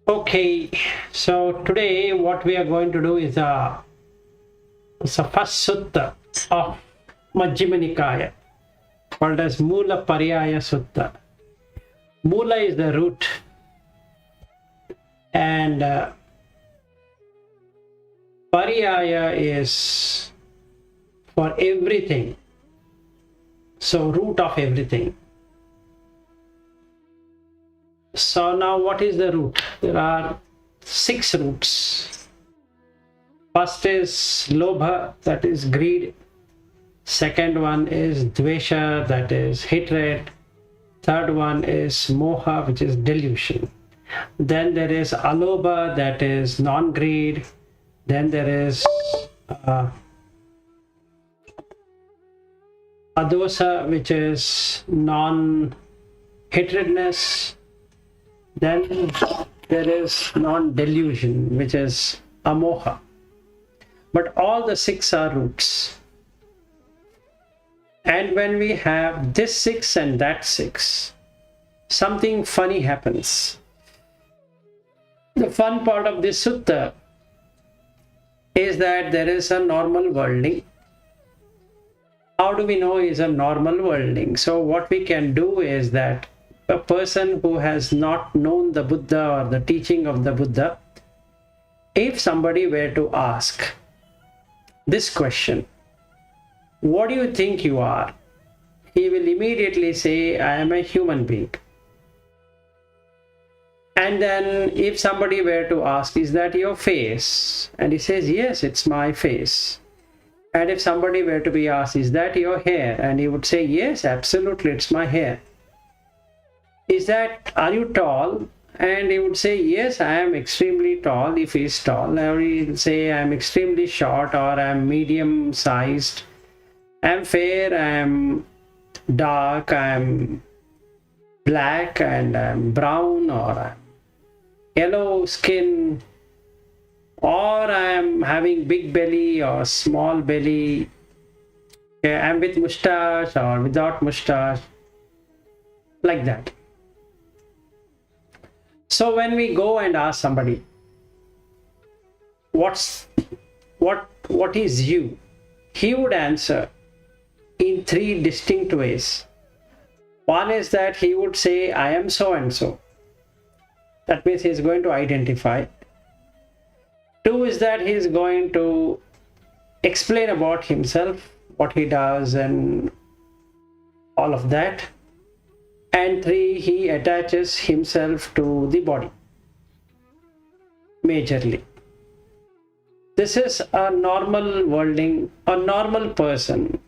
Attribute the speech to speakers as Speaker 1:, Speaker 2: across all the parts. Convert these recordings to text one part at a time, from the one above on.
Speaker 1: Okay, so today what we are going to do is the first sutta of Majjhima Nikaya, called as Mūlapariyāyasutta. Mūla is the root, and Pariyaya is for everything, so root of everything. So now what is the root? There are 6 roots. First is Lobha, that is greed. Second one is Dvesha, that is hatred. Third one is Moha, which is delusion. Then there is Alobha, that is non-greed. Then there is Adosa, which is non-hatredness. Then there is non-delusion, which is Amoha. But all the 6 are roots. And when we have this 6 and that 6, something funny happens. The fun part of this sutta is that there is a normal worldling. How do we know is a normal worldling? So what we can do is that a person who has not known the Buddha or the teaching of the Buddha, if somebody were to ask this question, what do you think you are? He will immediately say, I am a human being. And then if somebody were to ask, is that your face? And he says, yes, it's my face. And if somebody were to be asked, is that your hair? And he would say, yes, absolutely, it's my hair. Are you tall? And he would say, yes, I am extremely tall, if he is tall. Or he will say, I am extremely short, or I am medium sized. I am fair, I am dark, I am black, and I am brown, or I am yellow skin, or I am having big belly or small belly. I am with mustache or without mustache, like that. So when we go and ask somebody, what is you? He would answer in 3 distinct ways. One is that he would say, I am so and so. That means he is going to identify. 2 is that he is going to explain about himself, what he does and all of that. And 3, he attaches himself to the body, majorly. This is a normal worldling, a normal person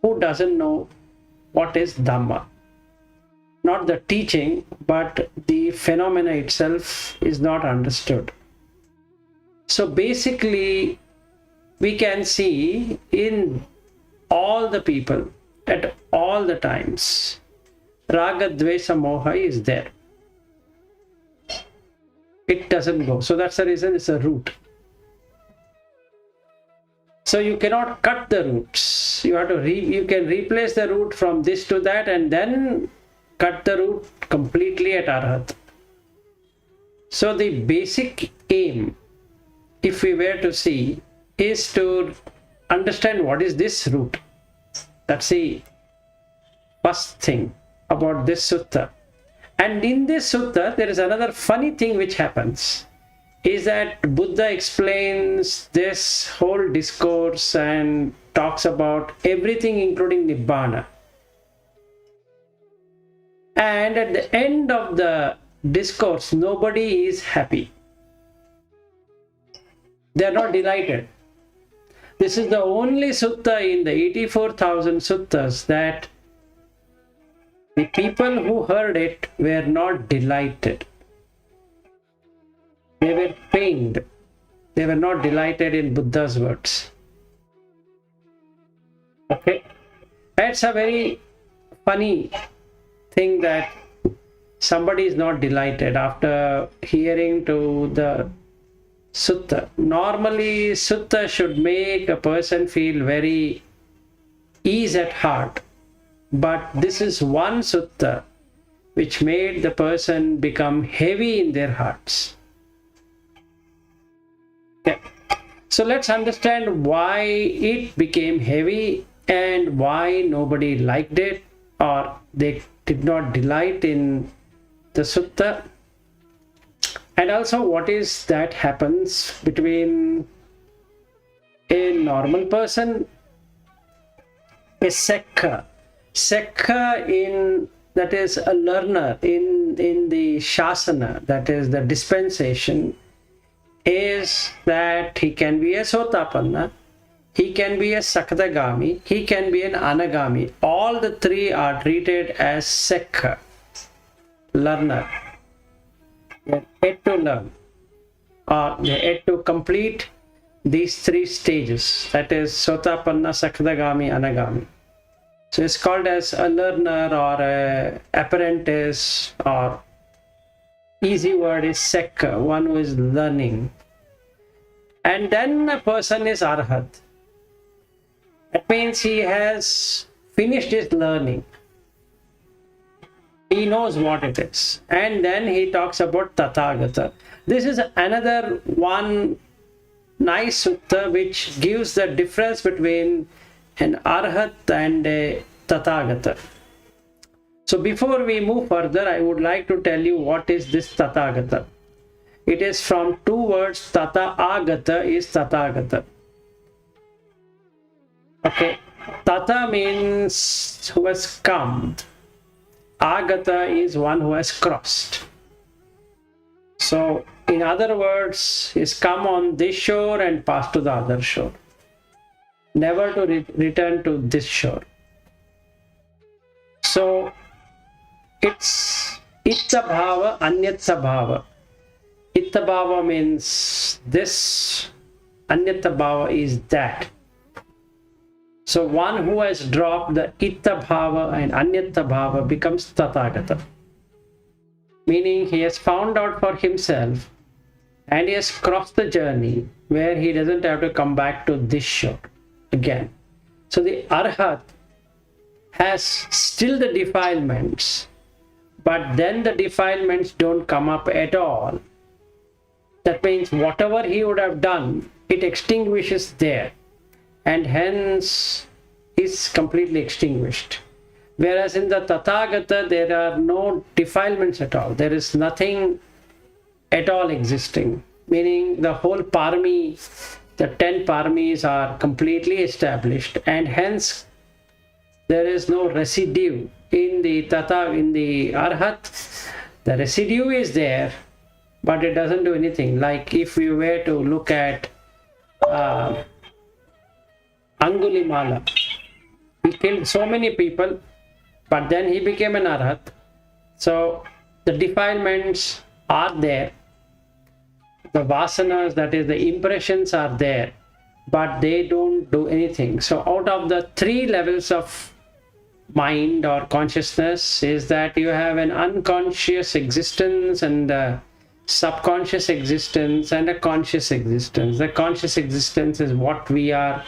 Speaker 1: who doesn't know what is Dhamma. Not the teaching, but the phenomena itself is not understood. So basically, we can see in all the people, at all the times, Raga, Dvesa, Moha is there. It doesn't go. So that's the reason it's a root. So you cannot cut the roots. You have to you can replace the root from this to that and then cut the root completely at Arahat. So the basic aim, if we were to see, is to understand what is this root. That's the first thing about this sutta. And in this sutta, there is another funny thing which happens, is that Buddha explains this whole discourse and talks about everything including Nibbana. And at the end of the discourse, nobody is happy. They are not delighted. This is the only sutta in the 84,000 suttas that the people who heard it were not delighted. They were pained. They were not delighted in Buddha's words. Okay? It's a very funny thing that somebody is not delighted after hearing to the sutta. Normally, sutta should make a person feel very ease at heart. but this is one sutta which made the person become heavy in their hearts. Okay. So let's understand why it became heavy and why nobody liked it, or they did not delight in the sutta, and also what is that happens between a normal person, a sekha in, that is a learner in the shasana, that is the dispensation, is that he can be a sotapanna, he can be a sakadagami, he can be an anagami. All the three are treated as sekha, learner. They are yet to learn, or they are yet to complete these three stages, that is sotapanna, sakadagami, anagami. So it's called as a learner or a apprentice, or easy word is sekha, one who is learning. And then a person is Arahat. That means he has finished his learning. He knows what it is. And then he talks about Tathagata. This is another one nice sutta which gives the difference between an Arahat and a Tathagata. So before we move further, I would like to tell you what is this Tathagata. It is from two words. Tata Agata is Tathagata. Okay, Tata means who has come. Agata is one who has crossed. So, in other words, he's come on this shore and passed to the other shore. Never to return to this shore. So, it's Itta Bhava, Anyatsa Bhava. Itta Bhava means this, Anyatsa Bhava is that. So one who has dropped the Itta Bhava and Anyatsa Bhava becomes Tathagata. Meaning he has found out for himself and he has crossed the journey where he doesn't have to come back to this shore again. So the Arahat has still the defilements, but then the defilements don't come up at all. That means whatever he would have done, it extinguishes there, and hence is completely extinguished. Whereas in the Tathagata, there are no defilements at all. There is nothing at all existing. Meaning the whole parami, the 10 paramis are completely established, and hence there is no residue in the in the Arahat. The residue is there, but it doesn't do anything. Like if you were to look at Angulimala, he killed so many people, but then he became an Arahat. So the defilements are there, the vasanas, that is the impressions, are there, but they don't do anything. So out of the 3 levels of mind or consciousness is that you have an unconscious existence and a subconscious existence and a conscious existence. The conscious existence is what we are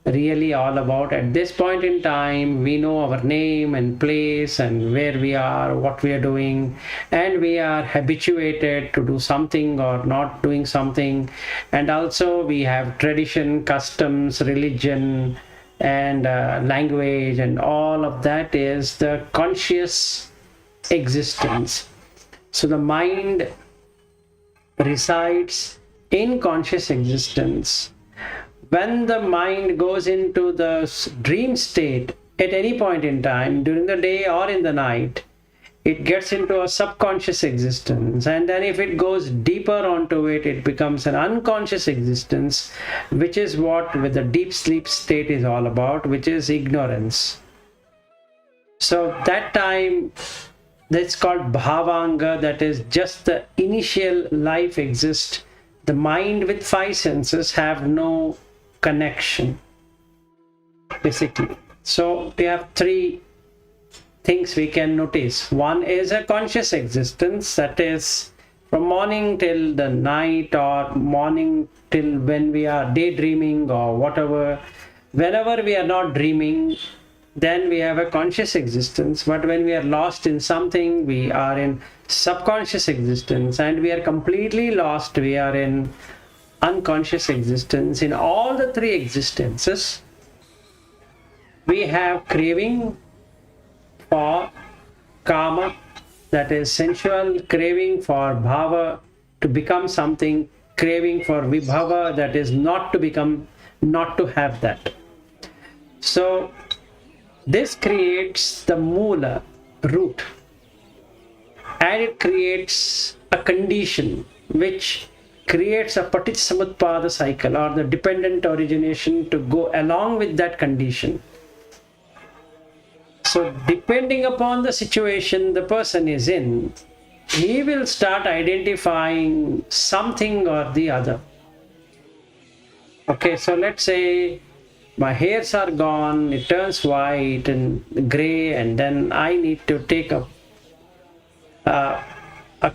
Speaker 1: really all about. At this point in time, we know our name and place and where we are, what we are doing, and we are habituated to do something or not doing something. And also we have tradition, customs, religion, and language, and all of that is the conscious existence. So the mind resides in conscious existence. When the mind goes into the dream state at any point in time, during the day or in the night, it gets into a subconscious existence, and then if it goes deeper onto it, it becomes an unconscious existence, which is what with the deep sleep state is all about, which is ignorance. So that time, that's called bhavanga, that is just the initial life exists. The mind with 5 senses have no connection, basically. So we have 3 things we can notice. One is a conscious existence, that is from morning till the night, or morning till when we are daydreaming or whatever. Whenever we are not dreaming, then we have a conscious existence. But when we are lost in something, we are in subconscious existence, and we are completely lost, we are in unconscious existence. In all the three existences, we have craving for kama, that is sensual, craving for bhava, to become something, craving for vibhava, that is not to become, not to have that. So this creates the moola, root, and it creates a condition which creates a paticcasamutpada cycle, or the dependent origination to go along with that condition. So depending upon the situation the person is in, he will start identifying something or the other. Okay, so let's say my hairs are gone, it turns white and gray, and then I need to take a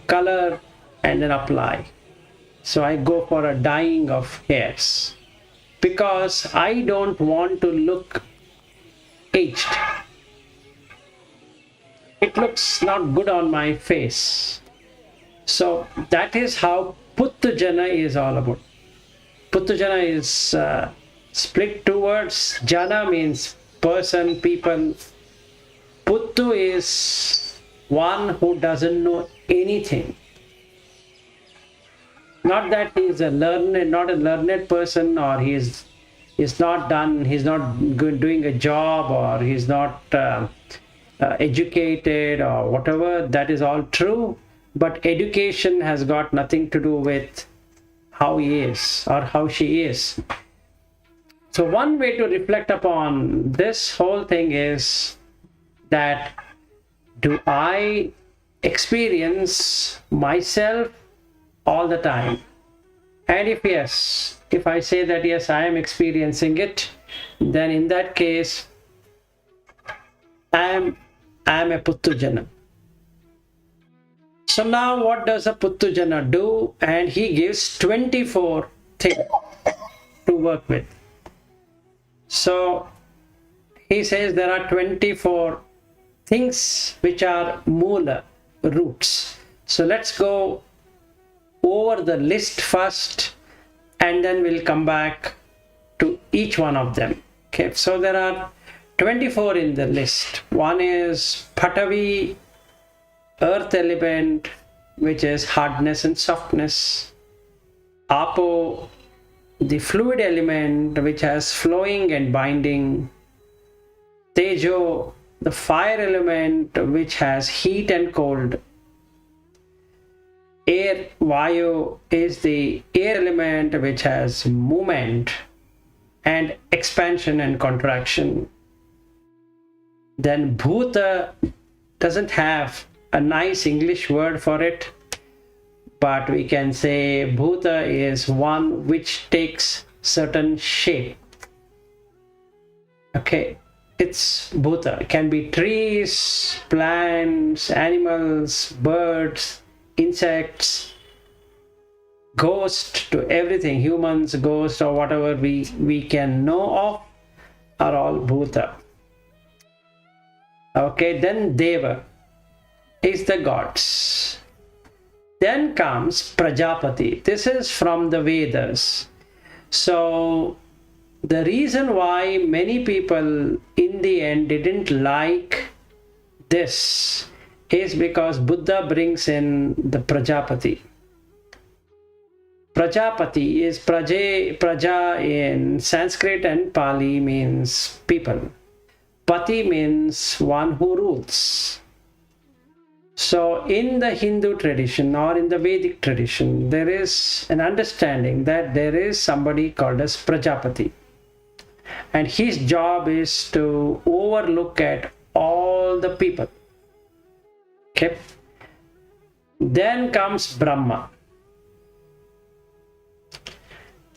Speaker 1: color and then apply. So I go for a dyeing of hairs because I don't want to look aged. It looks not good on my face. So that is how Puttujana is all about. Puttujana is split two words. Jhana means person, people. Puttu is one who doesn't know anything. Not that he is not a learned person, or he's not doing a job, or he's not educated or whatever. That is all true, but education has got nothing to do with how he is or how she is. So one way to reflect upon this whole thing is that, do I experience myself all the time? And if yes, if I say that yes, I am experiencing it, then in that case I am a Puttujana. So now what does a Puttujana do? And he gives 24 things to work with. So he says there are 24 things which are Moola, roots. So let's go over the list first, and then we'll come back to each one of them. Okay, so there are 24 in the list. One is Patavi, earth element, which is hardness and softness. Apo, the fluid element, which has flowing and binding. Tejo, the fire element, which has heat and cold. Air, Vayu, is the air element, which has movement and expansion and contraction. Then Bhuta doesn't have a nice English word for it, but we can say Bhuta is one which takes certain shape. Okay, it's Bhuta. It can be trees, plants, animals, birds, insects, ghost, to everything, humans, ghosts, or whatever we can know of are all Bhuta. Okay, then Deva is the gods. Then comes Prajapati. This is from the Vedas. So the reason why many people in the end didn't like this is because Buddha brings in the Prajapati. Prajapati is Praja in Sanskrit and Pali means people. Pati means one who rules. So in the Hindu tradition or in the Vedic tradition, there is an understanding that there is somebody called as Prajapati. And his job is to overlook at all the people. Okay. Then comes Brahma.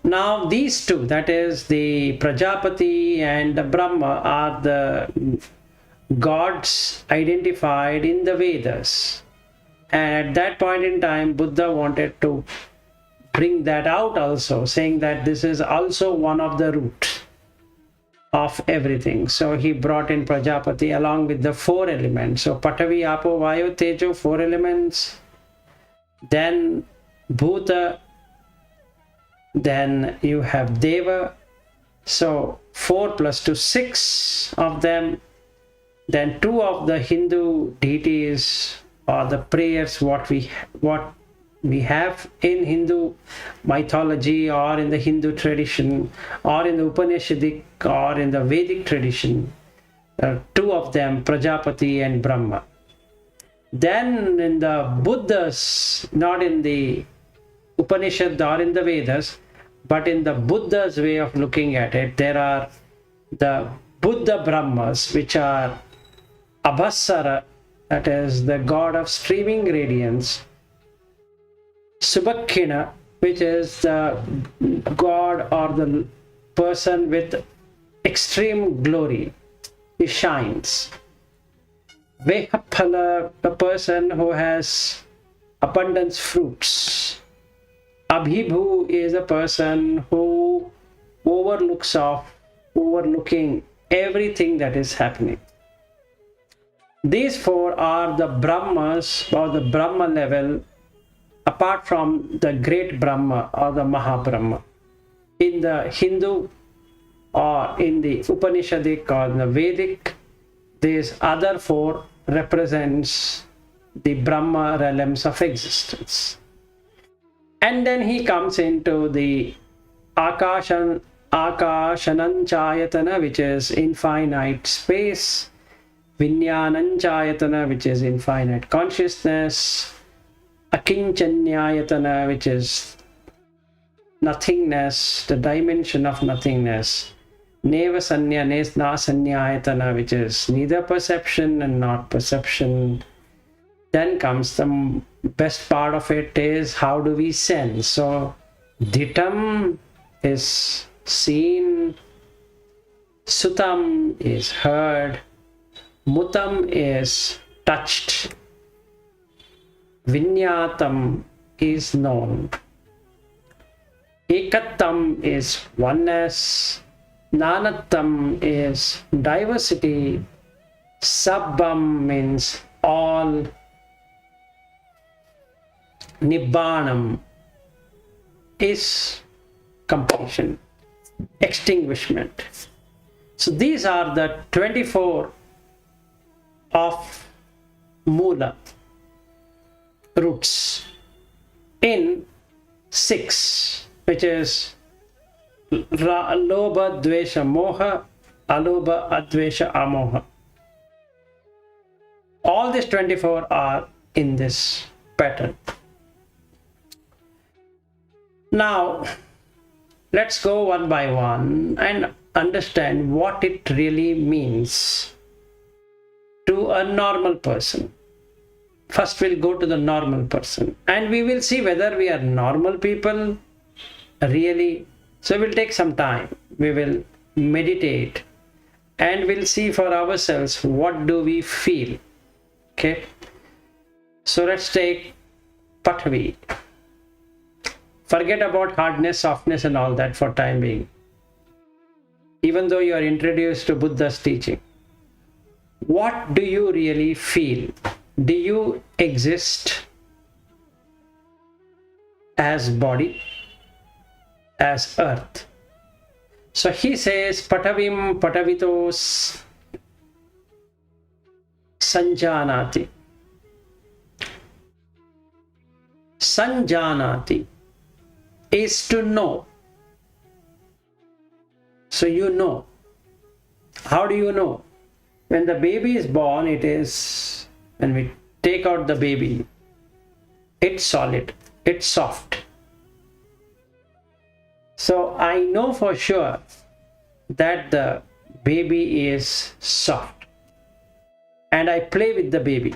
Speaker 1: Now these two, that is the Prajapati and the Brahma, are the gods identified in the Vedas. And at that point in time, Buddha wanted to bring that out also, saying that this is also one of the roots. of everything. So he brought in Prajapati along with the 4 elements. So Patavi, Apo, Vayu, Tejo, 4 elements. Then Bhuta. Then you have Deva. So 4 plus 2, 6 of them. Then 2 of the Hindu deities, or the prayers what we have in Hindu mythology, or in the Hindu tradition, or in the Upanishadic, or in the Vedic tradition. 2 of them, Prajapati and Brahma. Then in the Buddhas, not in the Upanishad or in the Vedas, but in the Buddha's way of looking at it, there are the Buddha Brahmas, which are Abhasara, that is the god of streaming radiance, Subhakhina, which is the god or the person with extreme glory, he shines. Vehaphala, the person who has abundance fruits. Abhibhu is a person who overlooking everything that is happening. These 4 are the Brahmas, or the Brahma level, apart from the great Brahma or the Mahabrahma. In the Hindu or in the Upanishadic or the Vedic, these other 4 represents the Brahma realms of existence. And then he comes into the Akashananchayatana, which is infinite space, Vinyananchayatana, which is infinite consciousness, Akinchanyayatana, which is nothingness, the dimension of nothingness, Nevasanya Nesnasanyayatana, which is neither perception and not perception. Then comes the best part of it, is how do we sense. So Dhitam is seen, Sutam is heard, Mutam is touched, Vinyatam is known, Ekattam is oneness, Nanatam is diversity, Sabbam means all, Nibbanam is completion, extinguishment. So these are the 24 of Mūla roots in 6, which is Lobha, Dvesha, Moha, Alobha, Advesha, Amoha. All these 24 are in this pattern. Now, let's go one by one and understand what it really means to a normal person. First, we'll go to the normal person and we will see whether we are normal people really. So we'll take some time, we will meditate and we'll see for ourselves what do we feel. Okay, so let's take Pathavi. Forget about hardness, softness and all that for time being. Even though you are introduced to Buddha's teaching, what do you really feel? Do you exist as body, as earth? So he says, Patavim Patavitos Sanjanati. Sanjanati is to know. So you know. How do you know? When the baby is born, it is, when we take out the baby, it's solid, it's soft. So I know for sure that the baby is soft and I play with the baby.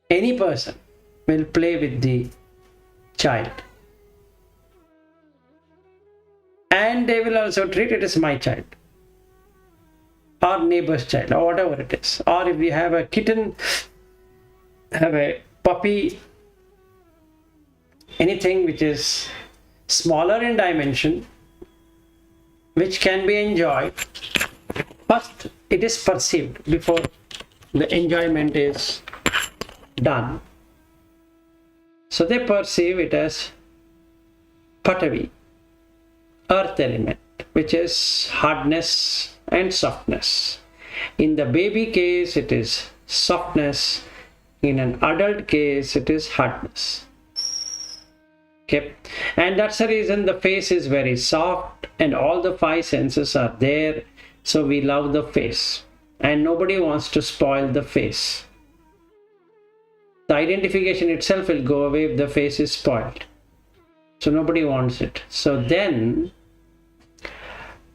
Speaker 1: Any person will play with the child and they will also treat it as my child or neighbor's child or whatever it is. Or if we have a kitten, have a puppy, anything which is smaller in dimension, which can be enjoyed, first it is perceived before the enjoyment is done. So they perceive it as Patavi, earth element, which is hardness and softness. In the baby case, it is softness. In an adult case, it is hardness. Okay, and that's the reason the face is very soft and all the five senses are there. So we love the face and nobody wants to spoil the face. The identification itself will go away if the face is spoiled. So nobody wants it. So then,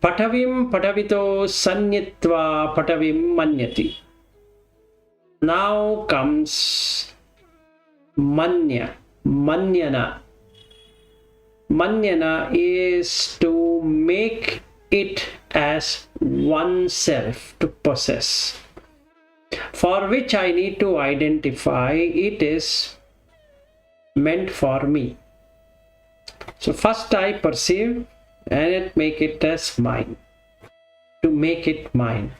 Speaker 1: Patavim Patavito Sanyitva Patavim Manyati. Now comes Manya, Manyana. Manyana is to make it as oneself, to possess, for which I need to identify it is meant for me. So first I perceive and make it as mine, to make it mine.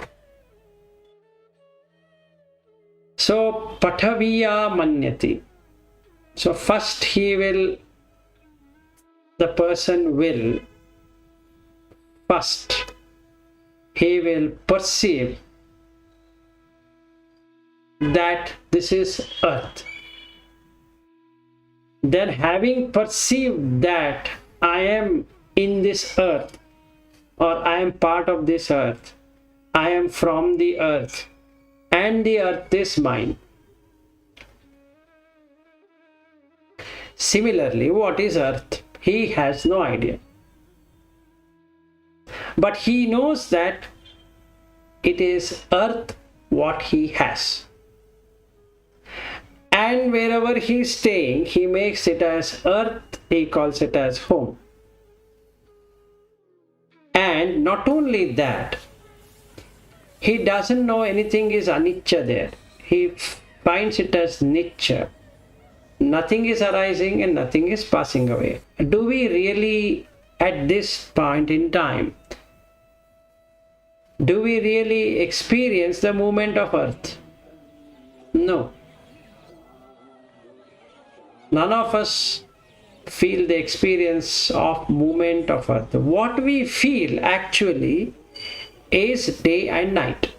Speaker 1: So Pataviya Manyati. So first the person will perceive that this is earth. Then having perceived that I am in this earth, or I am part of this earth, I am from the earth, and the earth is mine. Similarly, what is earth? He has no idea. But he knows that it is earth what he has. And wherever he is staying, he makes it as earth, he calls it as home. And not only that, he doesn't know anything is anicca there. He finds it as nicca. Nothing is arising and nothing is passing away. Do we really, at this point in time, do we really experience the movement of earth? No. None of us feel the experience of movement of earth. What we feel actually is day and night,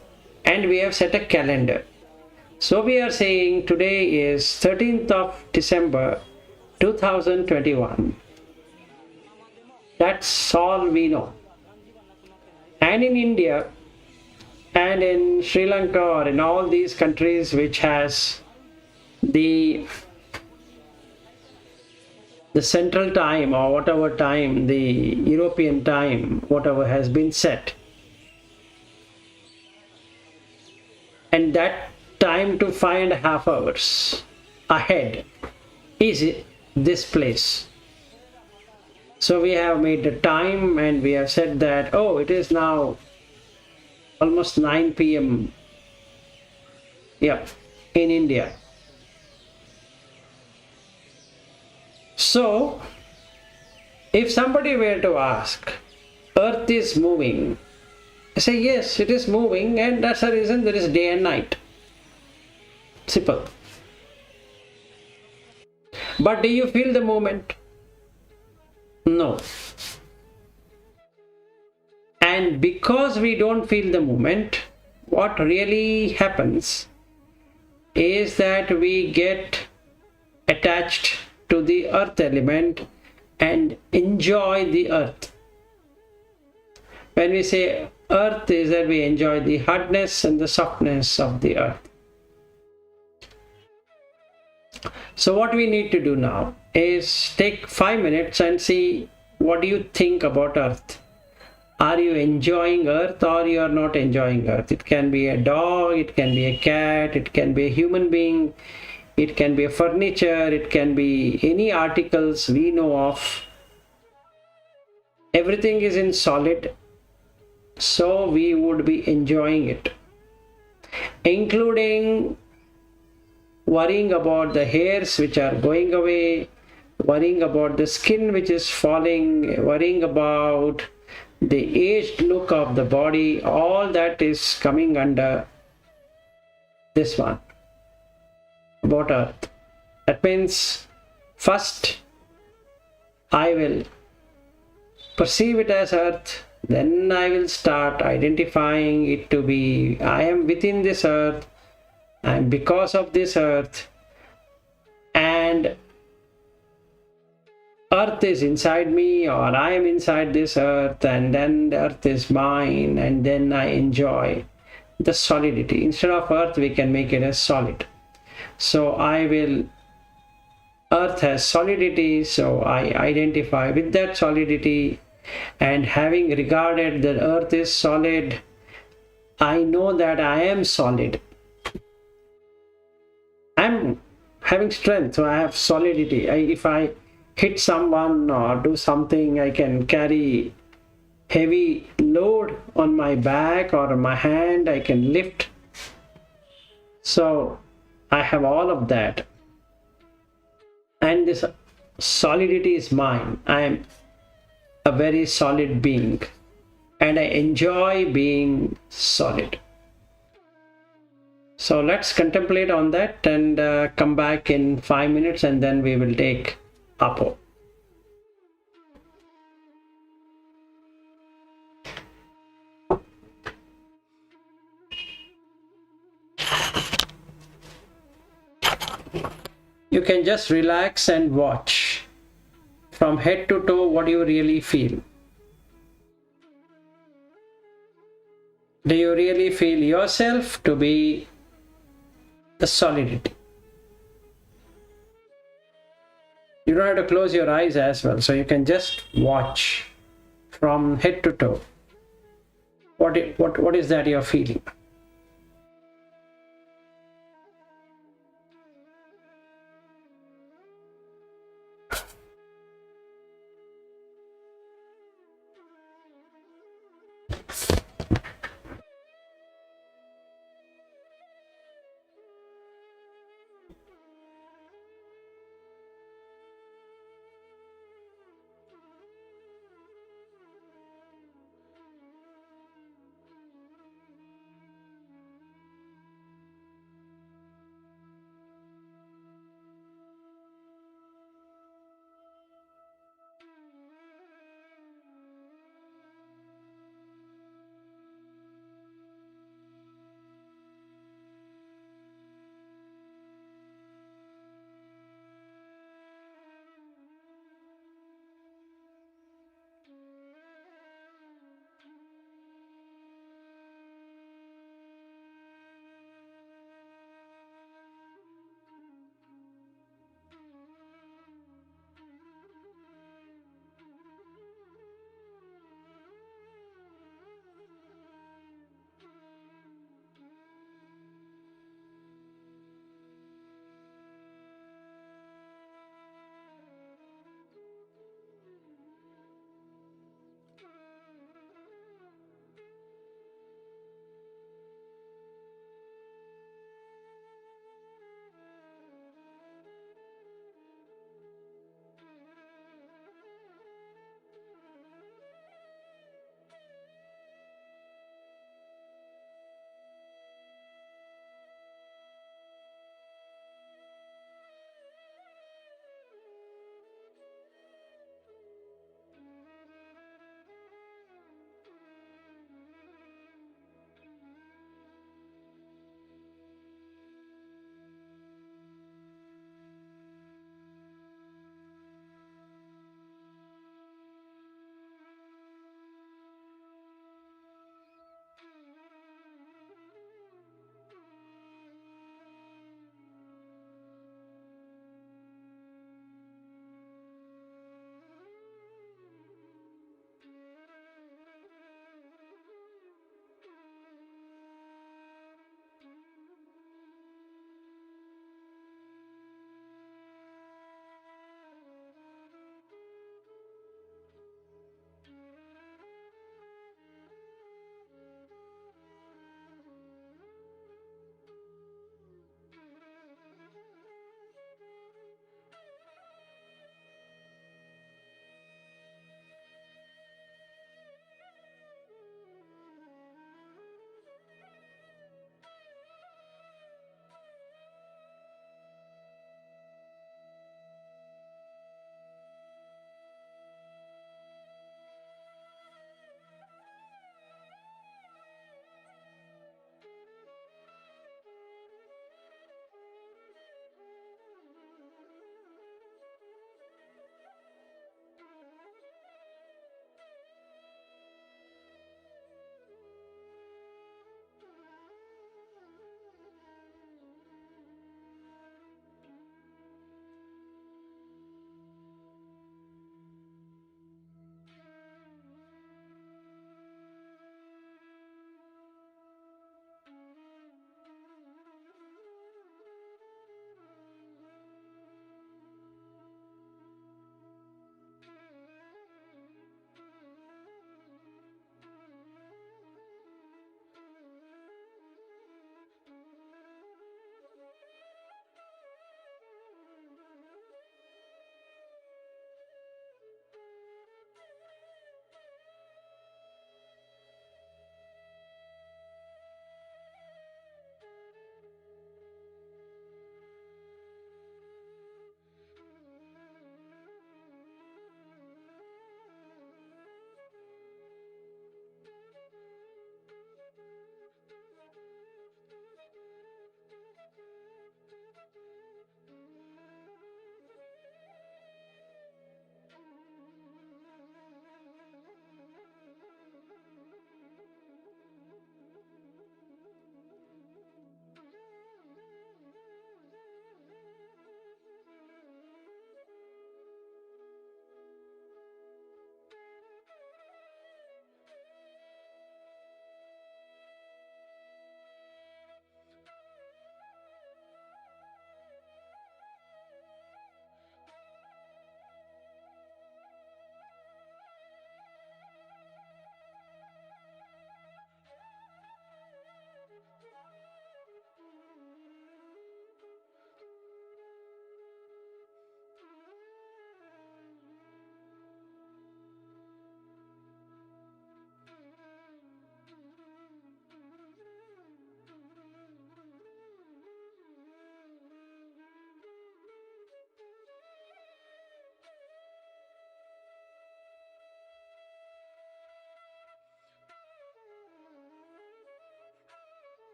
Speaker 1: and we have set a calendar. So we are saying today is 13th of December 2021. That's all we know. And in India and in Sri Lanka or in all these countries which has the central time or whatever time, the European time, whatever has been set, and that time to 5.5 hours ahead is this place. So we have made the time and we have said that, oh, it is now almost 9 p.m. in India. So if somebody were to ask, earth is moving, I say yes, it is moving, and that's the reason there is day and night. Simple. But do you feel the movement? No. And because we don't feel the movement, what really happens is that we get attached to the earth element and enjoy the earth. When we say earth, is that we enjoy the hardness and the softness of the earth. So what we need to do now is take 5 minutes and see what do you think about earth. Are you enjoying earth or you are not enjoying earth? It can be a dog, it can be a cat, it can be a human being, it can be a furniture, it can be any articles we know of. Everything is in solid, so we would be enjoying it, including worrying about the hairs which are going away, worrying about the skin which is falling, worrying about the aged look of the body, all that is coming under this one about earth. That means first I will perceive it as earth, then I will start identifying it to be I am within this earth, and because of this earth, and earth is inside me, or I am inside this earth, and then the earth is mine, and then I enjoy the solidity. Instead of earth, we can make it as solid. So I will, earth has solidity, so I identify with that solidity, and having regarded that earth is solid, I know that I am solid. I'm having strength, so I have solidity. If I hit someone or do something, I can carry heavy load on my back or on my hand, I can lift. So I have all of that, and this solidity is mine. I am a very solid being, and I enjoy being solid. So let's contemplate on that and come back in 5 minutes, and then we will take Apo. You can just relax and watch from head to toe what you really feel. Do you really feel yourself to be the solidity? You don't have to close your eyes as well, so you can just watch from head to toe. What is that you're feeling?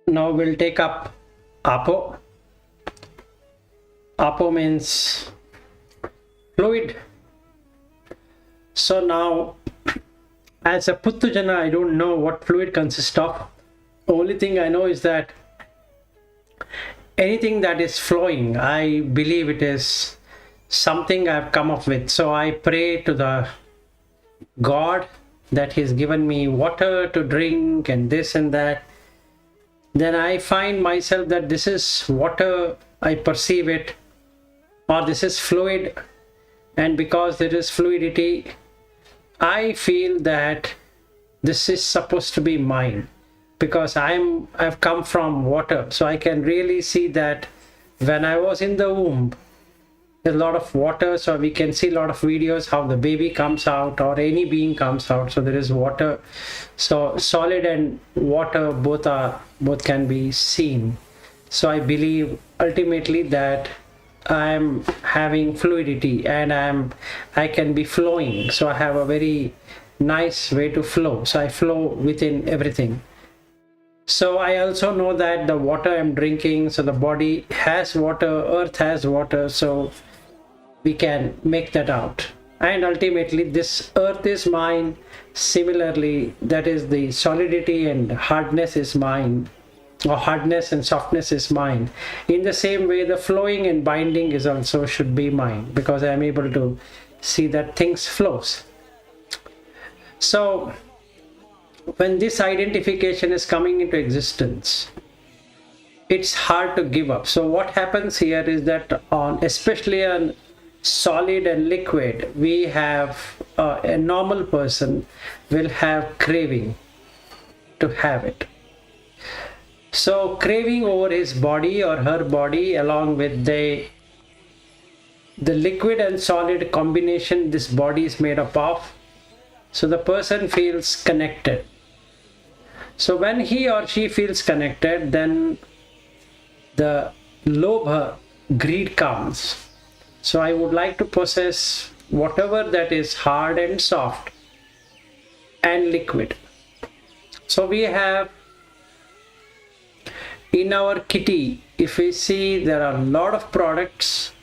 Speaker 1: now we'll take up Apo. Apo means fluid. So now, as a Puttujana, I don't know what fluid consists of. Only thing I know is that anything that is flowing, I believe it is something I've come up with. So I pray to the God that He's given me water to drink and this and that. Then I find myself that this is water, I perceive it, or this is fluid, and because there is fluidity, I feel that this is supposed to be mine, because I've come from water. So I can really see that when I was in the womb, there's a lot of water, so we can see a lot of videos how the baby comes out or any being comes out. So there is water. So solid and water both can be seen. So I believe ultimately that I'm having fluidity and I can be flowing. So I have a very nice way to flow. So I flow within everything. So I also know that the water I'm drinking, so the body has water, earth has water, so we can make that out. And ultimately this earth is mine. Similarly, that is the solidity and hardness is mine, or hardness and softness is mine. In the same way, the flowing and binding is also should be mine, because I am able to see that things flows. So when this identification is coming into existence, it's hard to give up. So what happens here is that especially on solid and liquid, we have a normal person will have craving to have it. So craving over his body or her body, along with the liquid and solid combination this body is made up of. So the person feels connected. So when he or she feels connected, then the lobha, greed, comes. So I would like to possess whatever that is hard and soft and liquid. So we have in our kitty, if we see, there are a lot of products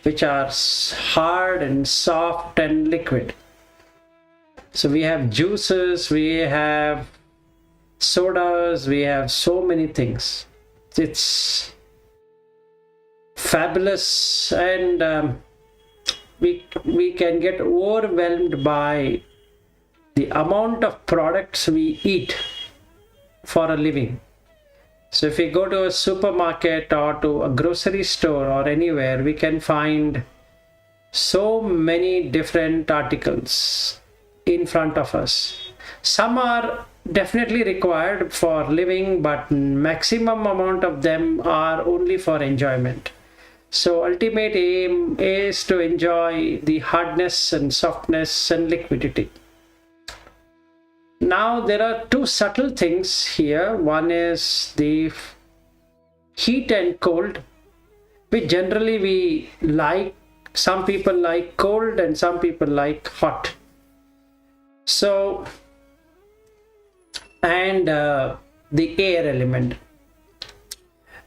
Speaker 1: which are hard and soft and liquid. So we have juices, we have sodas, we have so many things. It's fabulous, and we can get overwhelmed by the amount of products we eat for a living. So if we go to a supermarket or to a grocery store or anywhere, we can find so many different articles in front of us. Some are definitely required for living, but maximum amount of them are only for enjoyment. So ultimate aim is to enjoy the hardness and softness and liquidity. Now there are two subtle things here. One is the heat and cold, which generally we like. Some people like cold and some people like hot. So, and the air element.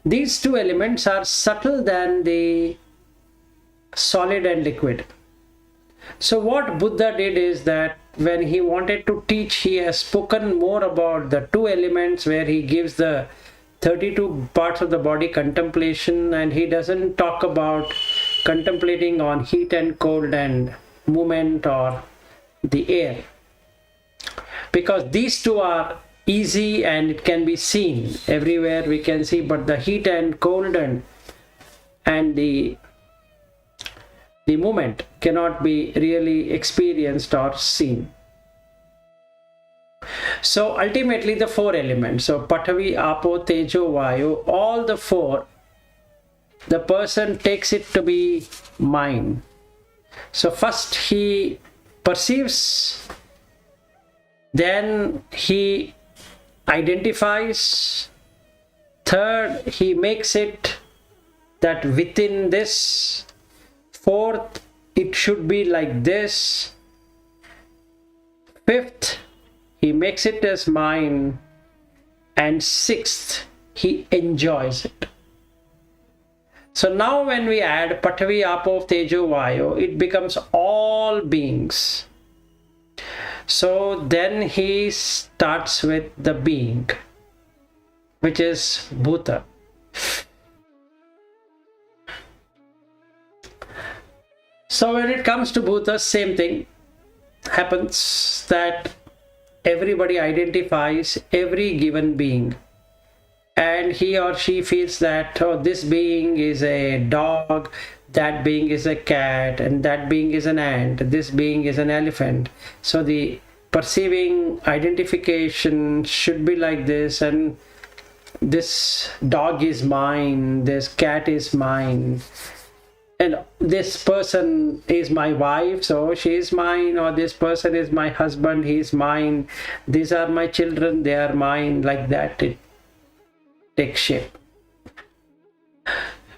Speaker 1: These two elements are subtle than the solid and liquid. So what Buddha did is that when he wanted to teach, he has spoken more about the two elements, where he gives the 32 parts of the body contemplation, and he doesn't talk about contemplating on heat and cold and movement or the air, because these two are easy and it can be seen everywhere, we can see. But the heat and cold and the movement cannot be really experienced or seen. So ultimately the four elements, so Pathavi, Apo, Tejo, Vayu, all the four, the person takes it to be mine. So first he perceives, then he identifies, third he makes it that within this, fourth it should be like this, fifth he makes it as mine, and sixth he enjoys it. So now when we add Pathavi, Apo, Tejo, Vayu, it becomes all beings. So then he starts with the being, which is Bhuta. So when it comes to Bhuta, same thing happens, that everybody identifies every given being, and he or she feels that, oh, this being is a dog, that being is a cat, and that being is an ant, this being is an elephant. So the perceiving identification should be like this, and this dog is mine, this cat is mine, and this person is my wife, so she is mine, or this person is my husband, he is mine, these are my children, they are mine, like that it takes shape.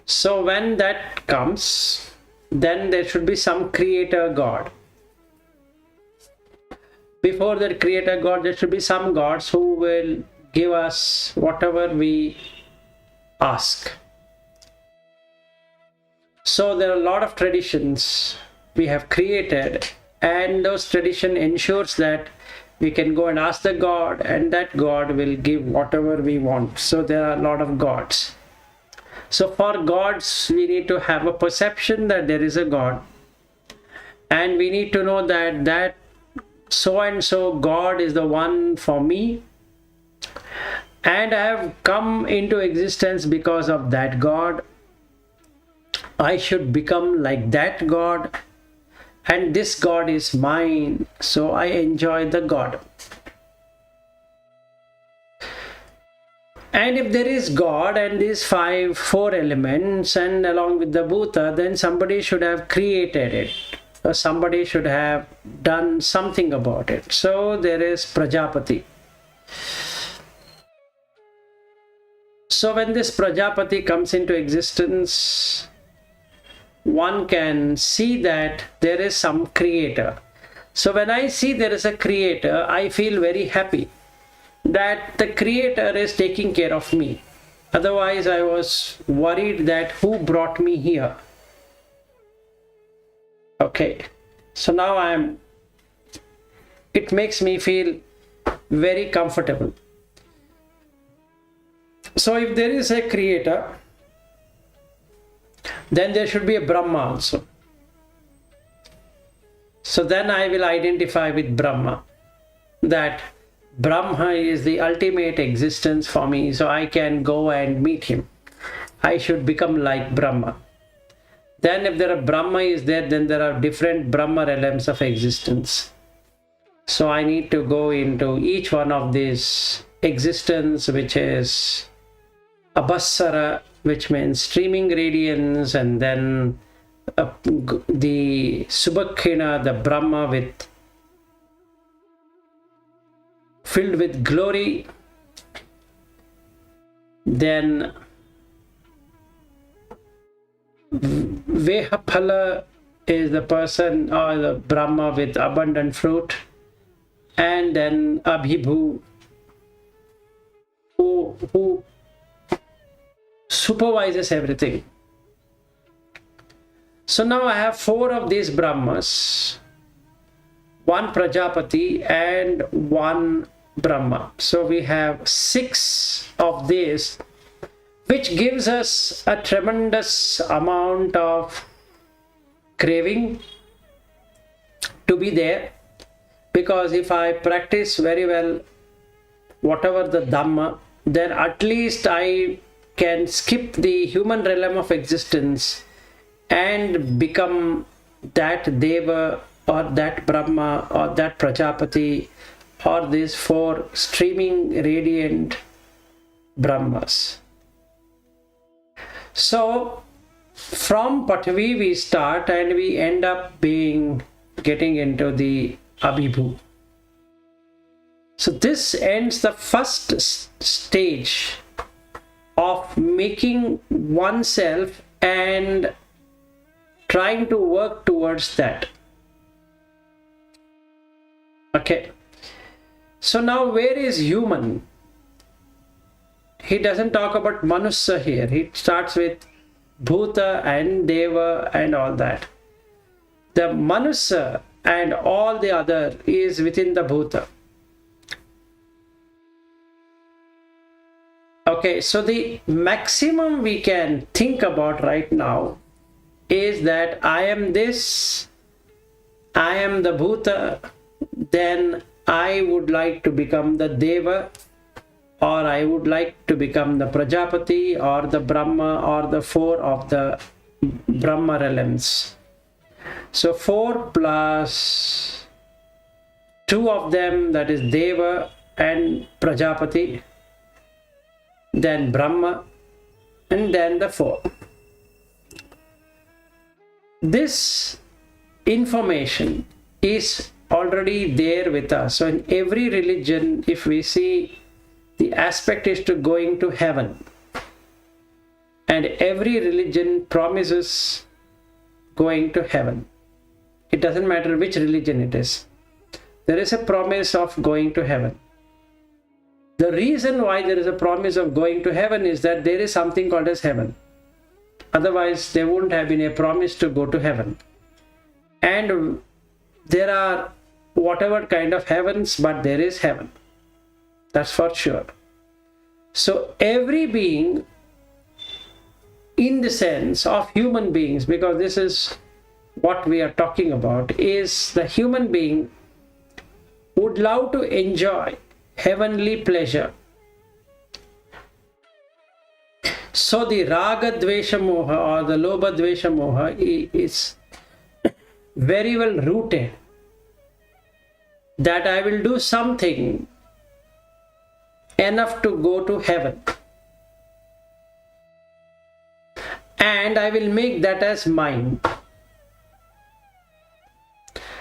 Speaker 1: So when that comes, then there should be some creator God. Before the creator God, there should be some gods who will give us whatever we ask. So there are a lot of traditions we have created, and those tradition ensures that we can go and ask the God, and that God will give whatever we want. So there are a lot of gods. So for gods, we need to have a perception that there is a God, and we need to know that so and so God is the one for me, and I have come into existence because of that God. I should become like that God, and this God is mine, so I enjoy the God. And if there is God and these four elements, and along with the Bhuta, then somebody should have created it, or somebody should have done something about it. So there is Prajapati. So when this Prajapati comes into existence, one can see that there is some creator. So when I see there is a creator, I feel very happy that the creator is taking care of me. Otherwise, I was worried that who brought me here. Okay, so now it makes me feel very comfortable. So if there is a creator, then there should be a Brahma also. So then I will identify with Brahma, that Brahma is the ultimate existence for me, so I can go and meet him. I should become like Brahma. Then if there are Brahma is there, then there are different Brahma realms of existence. So I need to go into each one of these existence, which is Abhassara, which means streaming radiance, and then the Subhakhina, the Brahma filled with glory. Then Vehaphala is the person or the Brahma with abundant fruit, and then Abhibhu, who supervises everything. So now I have four of these Brahmas, one Prajapati and one Brahma. So we have 6 of these, which gives us a tremendous amount of craving to be there, because if I practice very well whatever the Dhamma, then at least I can skip the human realm of existence and become that Deva or that Brahma or that Prajapati or these 4 streaming radiant Brahmas. So from Pathavi we start and we end up getting into the Abhibhu. So this ends the first stage of making oneself and trying to work towards that. Okay, so now where is human? he doesn't talk about Manusya here. He starts with Bhuta and Deva and all that. The Manusya and all the other is within the Bhuta. Okay, so the maximum we can think about right now is that I am this, I am the Bhuta, then I would like to become the Deva, or I would like to become the Prajapati or the Brahma or the 4 of the Brahma realms. So 4 plus 2 of them, that is Deva and Prajapati, then Brahma, and then the 4. This information is already there with us. So in every religion, if we see, the aspect is to going to heaven, and every religion promises going to heaven. It doesn't matter which religion it is. There is a promise of going to heaven. The reason why there is a promise of going to heaven is that there is something called as heaven. Otherwise, there wouldn't have been a promise to go to heaven. And there are whatever kind of heavens, but there is heaven. That's for sure. So every being, in the sense of human beings, because this is what we are talking about, is the human being would love to enjoy heavenly pleasure. So the Raga Dvesha Moha or the Lobha Dvesha Moha is very well rooted, that I will do something enough to go to heaven, and I will make that as mine.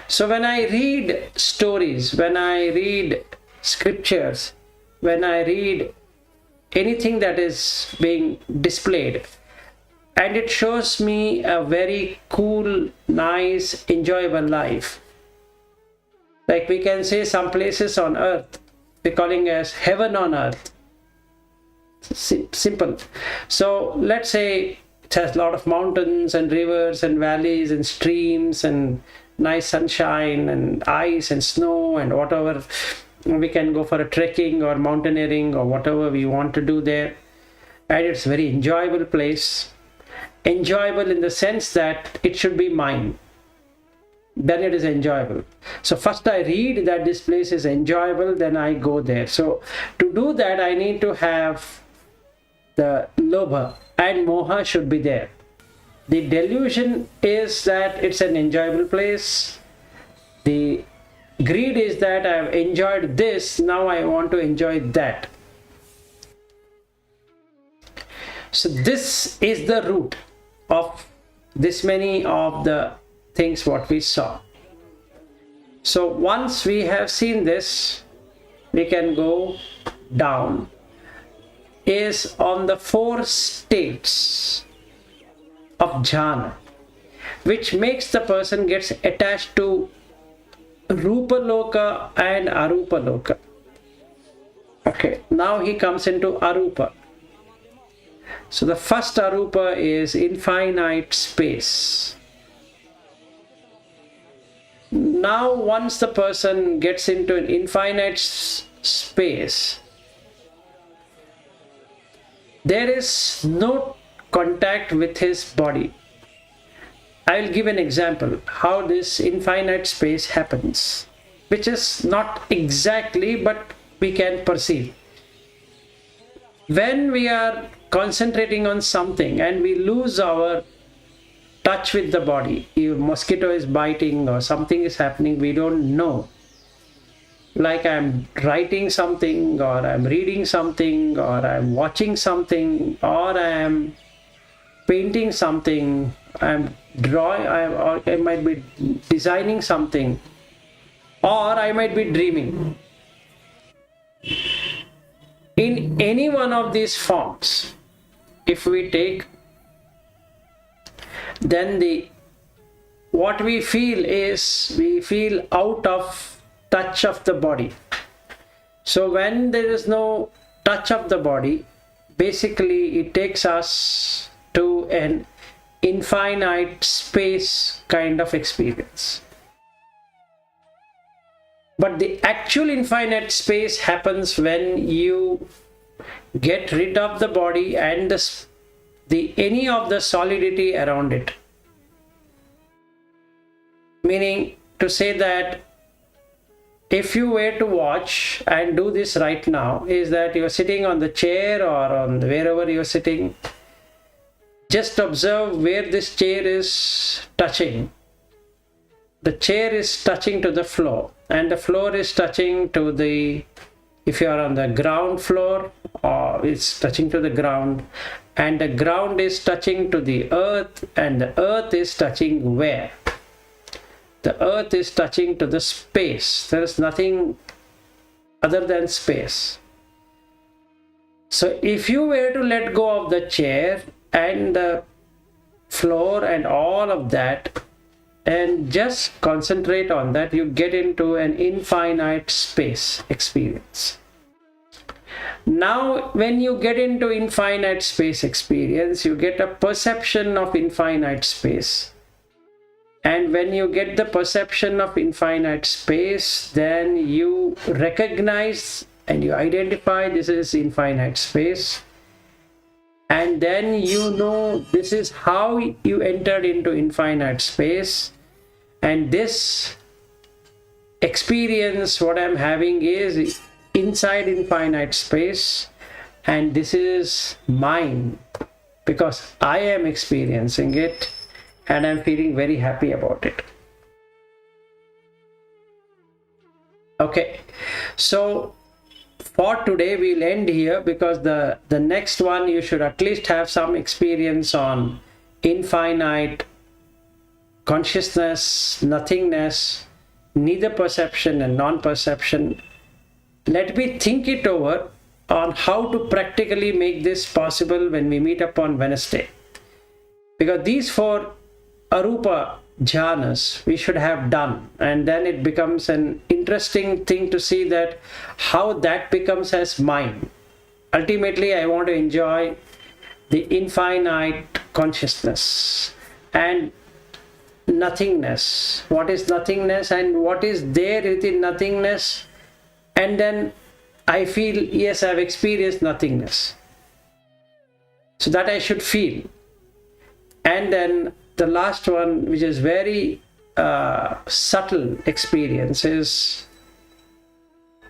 Speaker 1: So when I read stories, when I read scriptures, when I read anything that is being displayed, and it shows me a very cool, nice, enjoyable life, like we can say some places on earth, we're calling as heaven on earth. Simple. So let's say it has a lot of mountains and rivers and valleys and streams and nice sunshine and ice and snow and whatever. We can go for a trekking or mountaineering or whatever we want to do there, and it's a very enjoyable place. Enjoyable in the sense that it should be mine. Then it is enjoyable. So first I read that this place is enjoyable, then I go there. So to do that, I need to have the Lobha and Moha should be there. The delusion is that it's an enjoyable place. The greed is that I've enjoyed this, now I want to enjoy that. So this is the root of this many of the things what we saw. So once we have seen this, we can go down, is on the 4 states of Jhana, which makes the person gets attached to Rupa Loka and Arupa Loka. Okay, now he comes into Arupa. So the first Arupa is infinite space. Now once the person gets into an infinite space, there is no contact with his body. I will give an example how this infinite space happens, which is not exactly, but we can perceive. When we are concentrating on something and we lose our touch with the body, if mosquito is biting or something is happening, we don't know. Like I'm writing something, or I'm reading something, or I'm watching something, or I'm painting something, I'm drawing, or I might be designing something, or I might be dreaming. In any one of these forms, if we take, then what we feel is, we feel out of touch of the body. So when there is no touch of the body, basically it takes us to an infinite space kind of experience. But the actual infinite space happens when you get rid of the body and any of the solidity around it. Meaning to say that if you were to watch and do this right now, is that you're sitting on the chair or on wherever you're sitting, just observe where this chair is touching. The chair is touching to the floor, and the floor is touching to the, if you are on the ground floor, or it's touching to the ground, and the ground is touching to the earth, and the earth is touching where? The earth is touching to the space. There is nothing other than space. So if you were to let go of the chair and the floor and all of that, and just concentrate on that, you get into an infinite space experience. Now, when you get into infinite space experience, you get a perception of infinite space. And when you get the perception of infinite space, then you recognize and you identify this is infinite space. And then you know this is how you entered into infinite space. And this experience, what I'm having, is inside infinite space. And this is mine because I am experiencing it and I'm feeling very happy about it. Okay, so for today we'll end here, because the next one you should at least have some experience on infinite consciousness, nothingness, neither perception and non-perception. Let me think it over on how to practically make this possible when we meet up on Wednesday. Because these 4 Arupa jhanas we should have done, and then it becomes an interesting thing to see that how that becomes as mine. Ultimately, I want to enjoy the infinite consciousness and nothingness. What is nothingness and what is there within nothingness? And then I feel, yes, I've experienced nothingness. So that I should feel. And then the last one, which is very subtle experience, is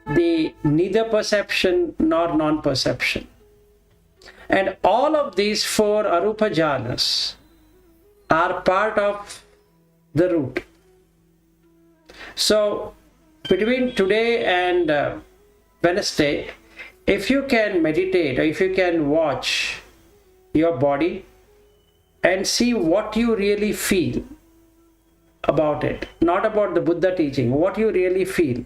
Speaker 1: the neither perception nor non-perception. And all of these 4 Arupa jhanas are part of the root. So between today and Wednesday, if you can meditate or if you can watch your body and see what you really feel about it, not about the Buddha teaching, what you really feel.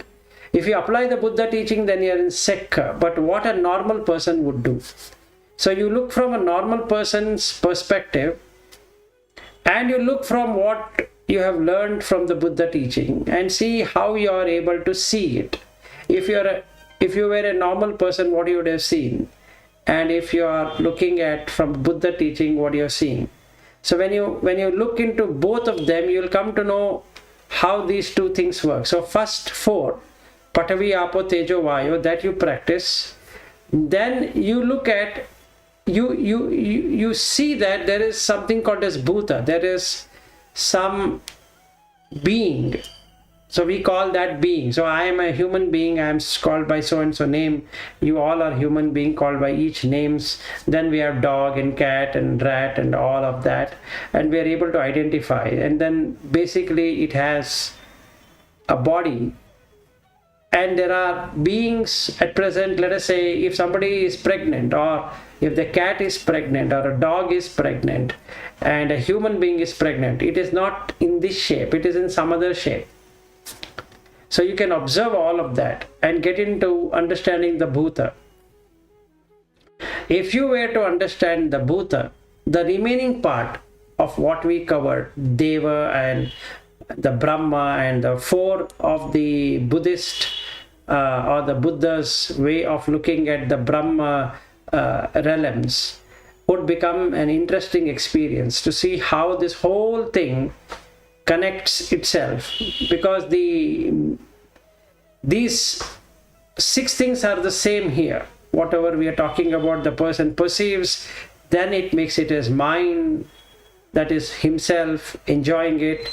Speaker 1: If you apply the Buddha teaching, then you are in Sekka, but what a normal person would do. So you look from a normal person's perspective and you look from what you have learned from the Buddha teaching and see how you are able to see it. If you were a normal person, what you would have seen, and if you are looking at from Buddha teaching, what you are seeing. So when you look into both of them, you will come to know how these 2 things work. So first 4, Patavi, Apo, Tejo, Vayo, that you practice. Then you look at, you see that there is something called as Bhuta. There is some being. So we call that being. So I am a human being, I am called by so and so name. You all are human being called by each names. Then we have dog and cat and rat and all of that. And we are able to identify. And then basically it has a body. And there are beings at present, let us say if somebody is pregnant, or if the cat is pregnant, or a dog is pregnant, and a human being is pregnant, it is not in this shape, it is in some other shape. So you can observe all of that and get into understanding the Bhuta. If you were to understand the Bhuta, the remaining part of what we covered, Deva and the Brahma and the 4 of the Buddhist or the Buddha's way of looking at the Brahma, realms would become an interesting experience to see how this whole thing connects itself, because these 6 things are the same here. Whatever we are talking about, the person perceives, then it makes it as mind, that is himself enjoying it,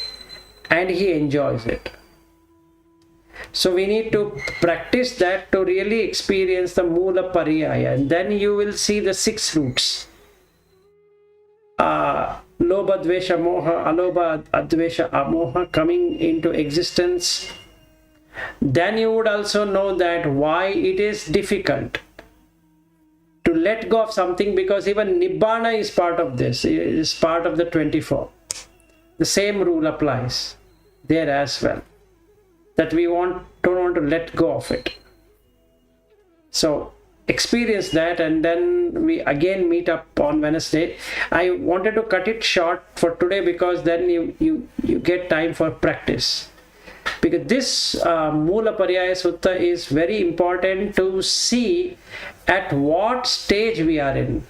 Speaker 1: and he enjoys it. So we need to practice that to really experience the Mūlapariyāya, and then you will see the 6 roots. Lobha, Dvesha, Moha, Alobha, Advesha, Amoha coming into existence. Then you would also know that why it is difficult to let go of something, because even Nibbana is part of this, it is part of the 24. The same rule applies there as well, that we don't want to let go of it. So experience that, and then we again meet up on Wednesday. I wanted to cut it short for today because then you get time for practice. Because this Mūlapariyāyasutta is very important to see at what stage we are in.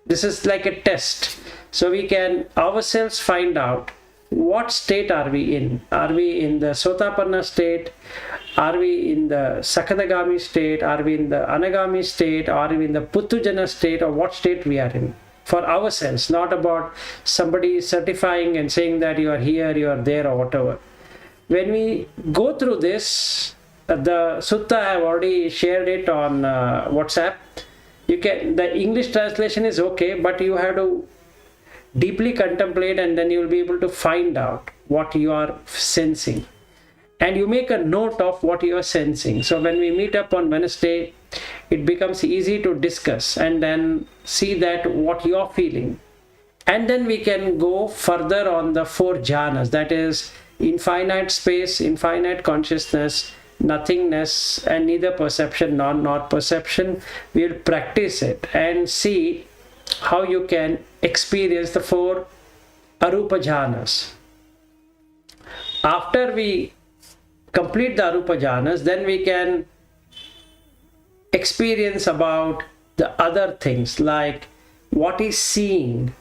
Speaker 1: This is like a test. So we can ourselves find out what state are we in. Are we in the Sotapanna state? Are we in the Sakadagami state? Are we in the Anagami state? Are we in the Puttujana state? Or what state we are in? For ourselves, not about somebody certifying and saying that you are here, you are there, or whatever. When we go through this, the sutta I have already shared it on WhatsApp. The English translation is okay, but you have to deeply contemplate, and then you will be able to find out what you are sensing. And you make a note of what you are sensing. So when we meet up on Wednesday, it becomes easy to discuss and then see that what you are feeling. And then we can go further on the 4 jhanas, that is infinite space, infinite consciousness, nothingness, and neither perception nor not perception. We will practice it and see how you can experience the 4 arupa jhanas. After we complete the arupa jhanas, then we can experience about the other things, like what is seeing,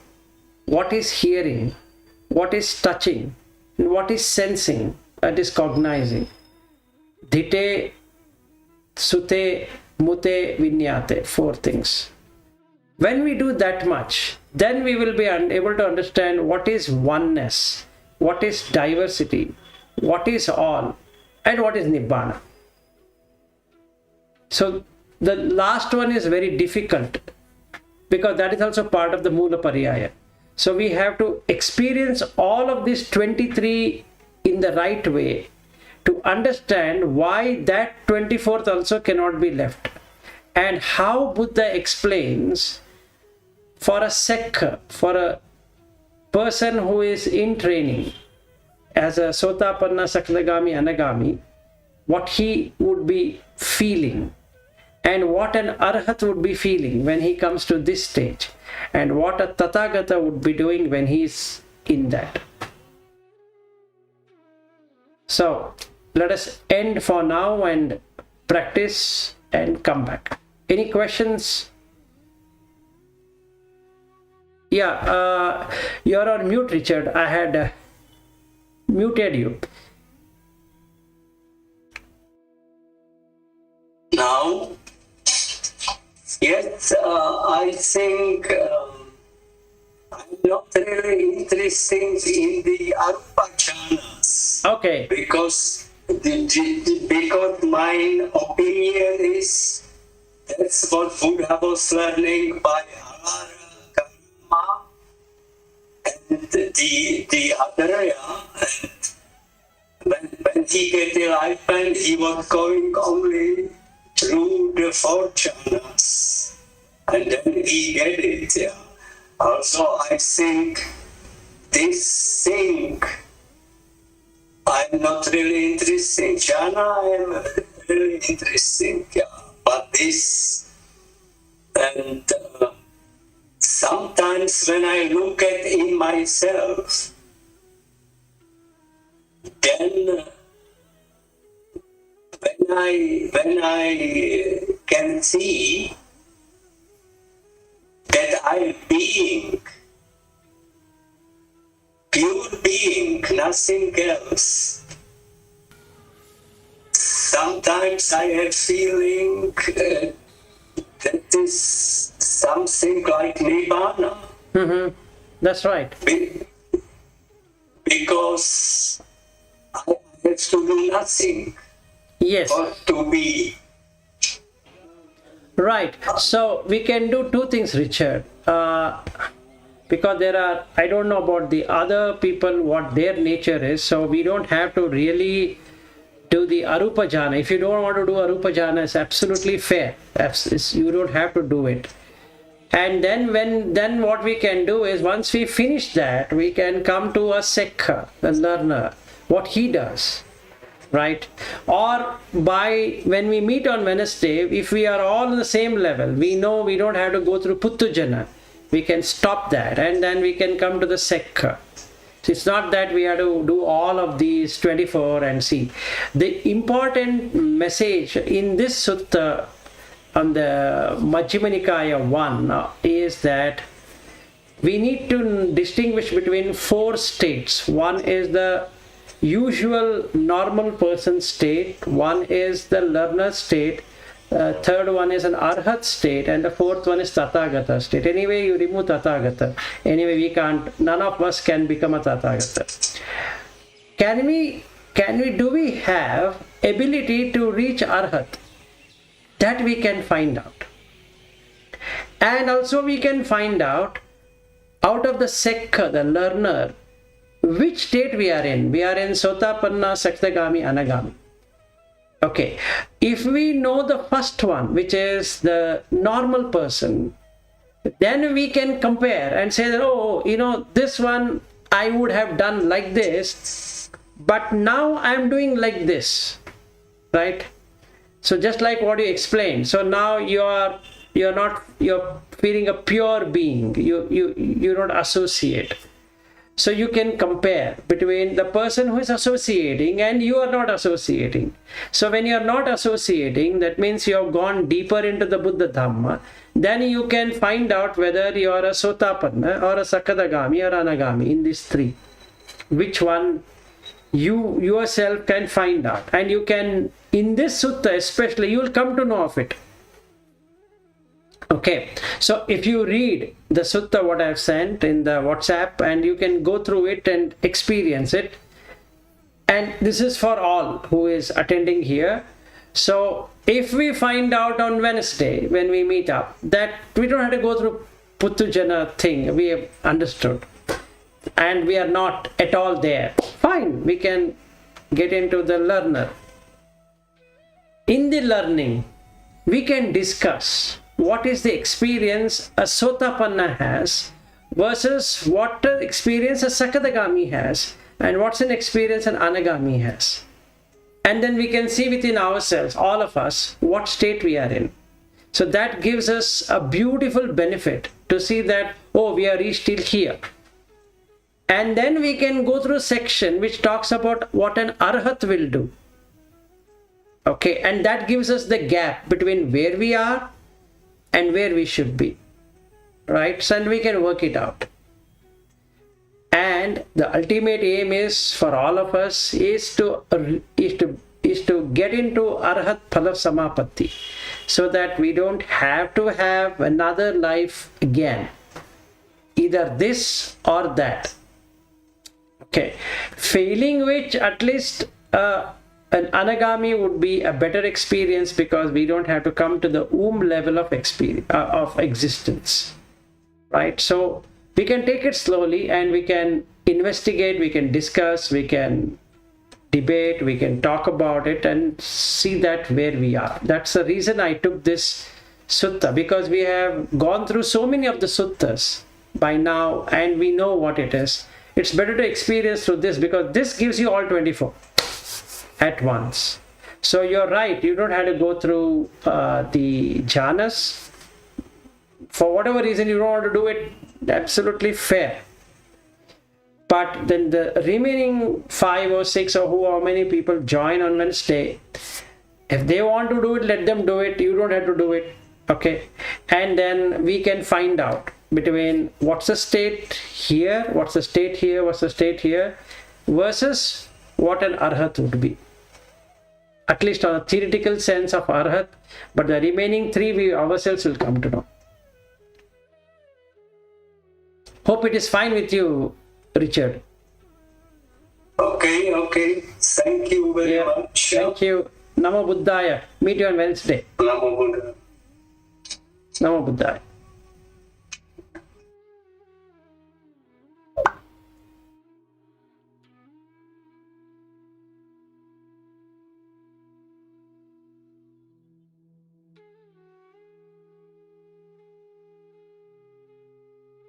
Speaker 1: what is hearing, what is touching, and what is sensing, that is cognizing. Dhite, sute, mute, vinyate, 4 things. When we do that much, then we will be able to understand what is oneness, what is diversity, what is all, and what is Nibbana. So the last one is very difficult, because that is also part of the Mūlapariyāya. So we have to experience all of these 23 in the right way to understand why that 24th also cannot be left, and how Buddha explains for a sekkha, for a person who is in training as a Sotapanna, Sakadagami, Anagami, what he would be feeling, and what an Arahat would be feeling when he comes to this stage, and what a Tathagata would be doing when he is in that. So let us end for now and practice and come back. Any questions? Yeah, you're on mute, Richard. I had muted you.
Speaker 2: Now, yes, I think I'm not really interested in the Arupa jhanas.
Speaker 1: Okay.
Speaker 2: Because because my opinion is that's what Buddha was learning by Arahat, and the other, and when he get enlightenment, he was going only through the 4 jhanas, and then he get it. Yeah. Also, I think this thing I'm not really interested in. Jhana I'm really interested, yeah. But this, and sometimes when I look at in myself, then when I can see while being, pure being, nothing else. Sometimes I have feeling that is something like Nibbana.
Speaker 1: Mm-hmm. That's right.
Speaker 2: Because I have to do nothing.
Speaker 1: Yes.
Speaker 2: Or to be.
Speaker 1: Right. So we can do two things, Richard. Because there are, I don't know about the other people, what their nature is. So we don't have to really do the Arupa Jhana. If you don't want to do Arupa Jhana, it's absolutely fair. You don't have to do it. And then what we can do is, once we finish that, we can come to a Sekha, the learner, what he does, right? Or when we meet on Wednesday, if we are all on the same level, we know we don't have to go through Puttujana. We can stop that, and then we can come to the Sekha. So it's not that we have to do all of these 24 and see. The important message in this sutta on the Majjhima Nikaya 1 is that we need to distinguish between 4 states. One is the usual normal person state, one is the learner state, third one is an Arahat state, and the fourth one is Tathagata state. Anyway, you remove Tathagata. Anyway, we can't, none of us can become a Tathagata. Do we have ability to reach Arahat? That we can find out. And also we can find out of the Sekha, the learner, which state we are in. We are in Sotapanna, Sakadagami, Anagami. Okay, if we know the first one, which is the normal person, then we can compare and say that, oh, this one I would have done like this, but now I am doing like this, right? So just like what you explained, so now you're feeling a pure being, you don't associate. So you can compare between the person who is associating and you are not associating. So when you are not associating, that means you have gone deeper into the Buddha Dhamma. Then you can find out whether you are a Sotapanna or a Sakadagami or Anagami in these 3. Which one you yourself can find out. And you can, in this sutta especially, you will come to know of it. Okay, so if you read the sutta what I have sent in the WhatsApp, and you can go through it and experience it, and this is for all who is attending here. So if we find out on Wednesday when we meet up that we don't have to go through Puttujana thing, we have understood, and we are not at all there, fine, we can get into the learner. In the learning, we can discuss what is the experience a Sotapanna has versus what experience a Sakadagami has, and what's an experience an Anagami has. And then we can see within ourselves, all of us, what state we are in. So that gives us a beautiful benefit to see that, oh, we are reached till here. And then we can go through a section which talks about what an Arahat will do. Okay, and that gives us the gap between where we are and where we should be, right? So, and we can work it out. And the ultimate aim is for all of us is to get into Arahat Phala Samapatti, so that we don't have to have another life again, either this or that. Okay, failing which, at least an Anagami would be a better experience, because we don't have to come to the level of experience of existence, right? So we can take it slowly, and we can investigate, we can discuss, we can debate, we can talk about it and see that where we are. That's the reason I took this sutta, because we have gone through so many of the suttas by now and we know what it is. It's better to experience through this, because this gives you all 24 at once. So you're right, you don't have to go through the jhanas. For whatever reason you don't want to do it, absolutely fair. But then the remaining 5 or 6 or how many people join on Wednesday, if they want to do it, let them do it. You don't have to do it. Okay, and then we can find out between what's the state here, what's the state here, what's the state here, versus what an Arahat would be. At least on a theoretical sense of Arahat, but the remaining three we ourselves will come to know. Hope it is fine with you, Richard.
Speaker 2: Okay. Thank you very much.
Speaker 1: Thank you. Namo Buddhaya. Meet you on Wednesday.
Speaker 2: Namo Buddhaya.
Speaker 1: Namo Buddhaya.